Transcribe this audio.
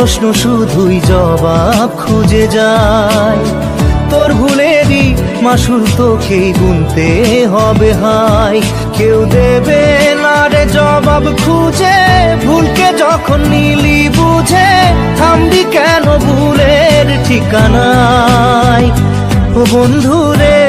প্রশ্ন শুধুই জবাব খুঁজে যায়। তোর ভুলেরই মাসুল তোকেই গুনতে হবে হাই। কেউ দেবে না রে জবাব খুঁজে, ভুলকে যখন নিলি বুঝে থামবি কেন ভুলের ঠিকানায়। ও বন্ধু রে